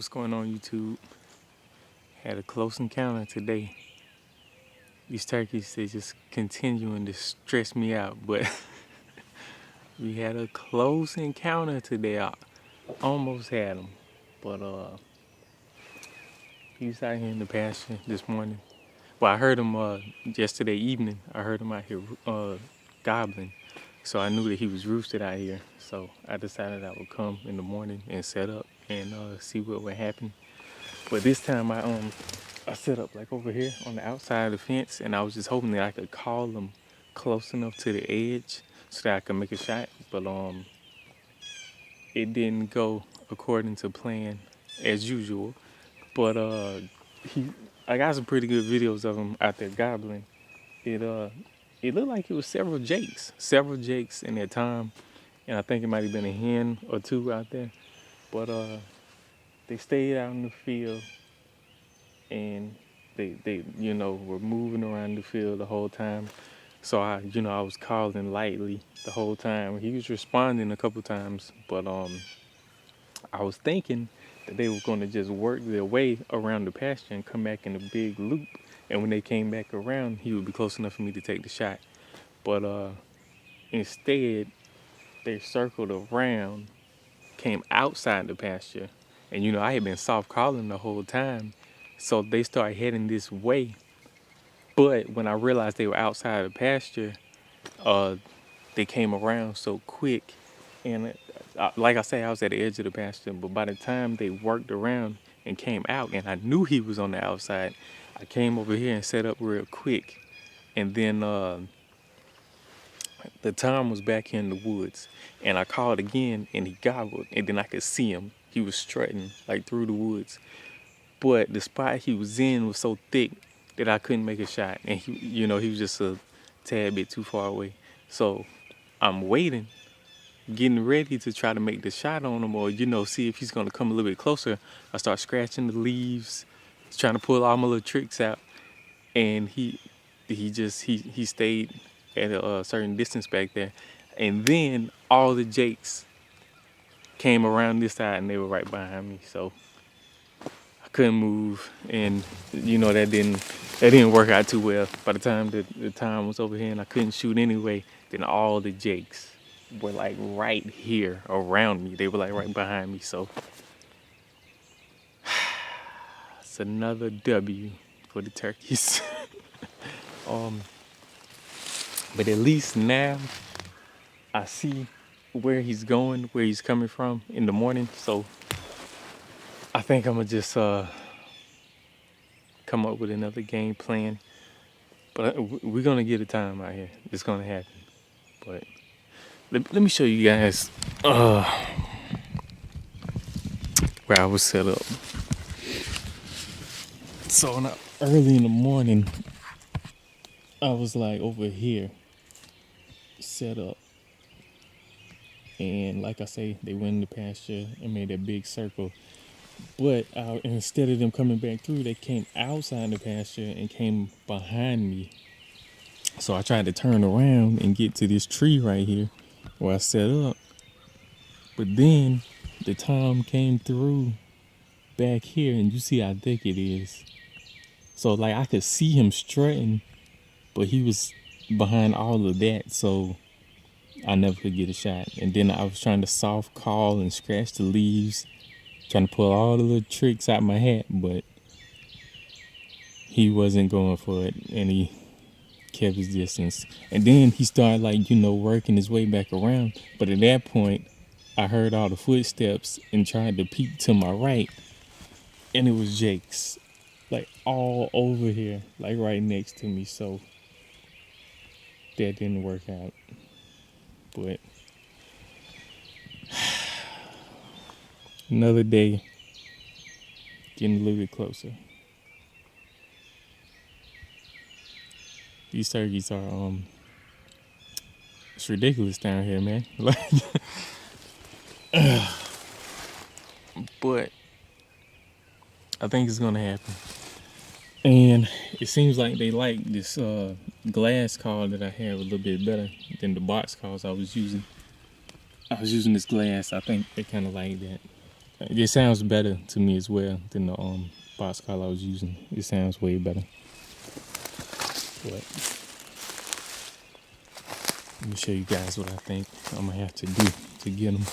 What's going on, YouTube? Had a close encounter today. These turkeys, they just continuing to stress me out, but we had a close encounter today. I almost had him, but he was out here in the pasture this morning. Well, I heard him yesterday evening. I heard him out here gobbling, so I knew that he was roosted out here. So I decided I would come in the morning and set up and see what would happen. But this time I set up like over here on the outside of the fence, and I was just hoping that I could call them close enough to the edge so that I could make a shot. But it didn't go according to plan as usual. But I got some pretty good videos of him out there gobbling. It looked like it was several jakes in that time, and I think it might have been a hen or two out there. But they stayed out in the field, and they were moving around the field the whole time. So I was calling lightly the whole time. He was responding a couple times, but I was thinking that they were going to just work their way around the pasture and come back in a big loop. And when they came back around, he would be close enough for me to take the shot. But instead, they circled around, came outside the pasture. And I had been soft calling the whole time. So they started heading this way. But when I realized they were outside the pasture, they came around so quick. And like I say, I was at the edge of the pasture. But by the time they worked around and came out, and I knew he was on the outside, I came over here and set up real quick. And then the Tom was back here in the woods. And I called again, and he gobbled. And then I could see him. He was strutting like through the woods. But the spot he was in was so thick that I couldn't make a shot. And he was just a tad bit too far away. So I'm waiting, getting ready to try to make the shot on him, or see if he's gonna come a little bit closer. I start scratching the leaves, trying to pull all my little tricks out, and he stayed at a certain distance back there. And then all the jakes came around this side, and they were right behind me. So I couldn't move, and that didn't work out too well. By the time the time was over here and I couldn't shoot anyway, then all the jakes were like right here around me. They were like right behind me. So it's another W for the turkeys. But at least now I see where he's going, where he's coming from in the morning. So I think I'm gonna just come up with another game plan. But we're gonna get a time out here. It's gonna happen. But let me show you guys where I was set up. So early in the morning, I was like over here set up. And like I say, they went in the pasture and made that big circle. But instead of them coming back through, they came outside the pasture and came behind me. So I tried to turn around and get to this tree right here where I set up. But then the Tom came through back here, and you see how thick it is. So like I could see him strutting, but he was behind all of that, so I never could get a shot. And then I was trying to soft call and scratch the leaves, trying to pull all the little tricks out my hat, but he wasn't going for it, and he kept his distance. And then he started working his way back around. But at that point, I heard all the footsteps and tried to peek to my right, and it was Jake's, like all over here, like right next to me. So that didn't work out. But another day, getting a little bit closer. These turkeys are it's ridiculous down here, man. But I think it's gonna happen. And it seems like they like this glass call that I have a little bit better than the box calls I was using. I was using this glass. I think they kind of like that. It sounds better to me as well than the box collar I was using. It sounds way better. But let me show you guys what I think I'm gonna have to do to get them.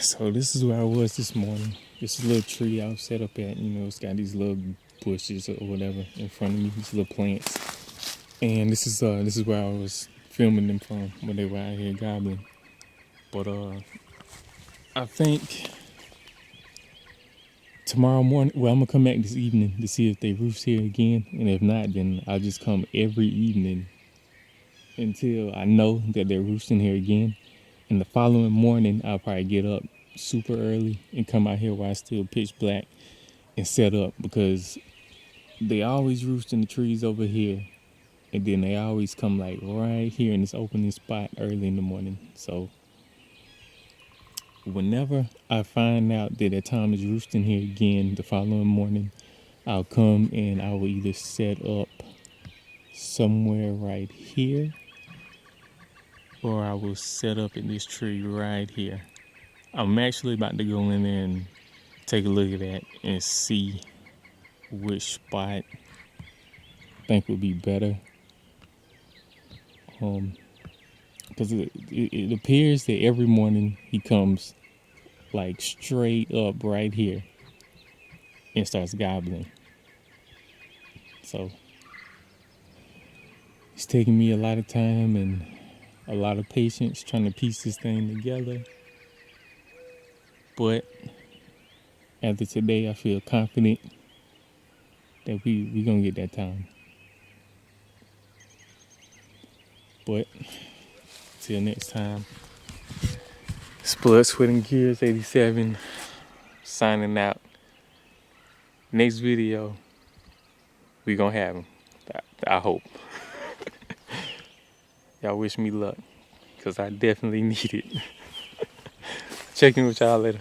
So this is where I was this morning. This little tree I was set up at, it's got these little bushes or whatever in front of me, these little plants. And this is where I was filming them from when they were out here gobbling. But I think tomorrow morning, well, I'm gonna come back this evening to see if they roost here again. And if not, then I'll just come every evening until I know that they're roosting here again. And the following morning, I'll probably get up super early and come out here while it's still pitch black and set up, because they always roost in the trees over here. And then they always come like right here in this opening spot early in the morning. So whenever I find out that their time is roosting here again the following morning, I'll come and I will either set up somewhere right here, or I will set up in this tree right here. I'm actually about to go in there and take a look at that and see which spot I think would be better. Because it appears that every morning he comes like straight up right here and starts gobbling. So it's taking me a lot of time and a lot of patience trying to piece this thing together. But after today, I feel confident that we gonna get that time. But till next time, it's Blood, Sweat, and Gears 87 signing out. Next video, we gonna have them. I hope. Y'all wish me luck, because I definitely need it. Check in with y'all later.